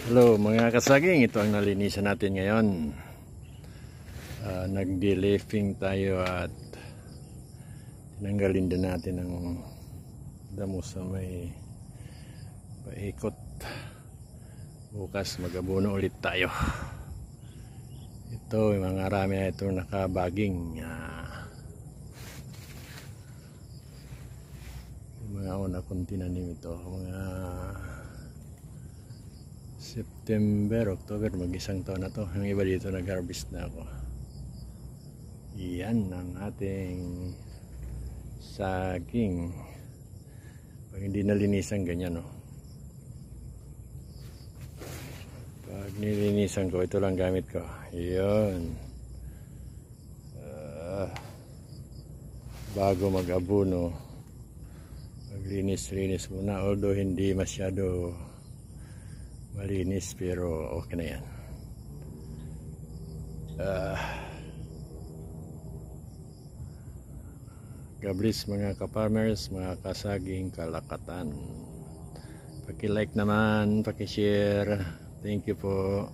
Hello mga kasaging, ito ang nalinisan natin ngayon. Nag-de-leafing tayo at tinanggalin din natin ang damo sa may paikot. Bukas mag-abono ulit tayo. Ito, mga rami na itong nakabaging. Mga una kong tinanim ito, mga September, October, mag-isang taon na to. Yung iba dito nag-harvest na ako. Yan ang ating saging. Pag hindi nalinisan ganyan, no? Pag nilinisan ko, ito lang gamit ko. Yun. Bago mag-abono, maglinis-linis muna, although hindi masyado malinis, pero okay na yan. God bless mga ka-farmers, mga kasaging kalakatan. Paki-like naman, paki-share. Thank you po.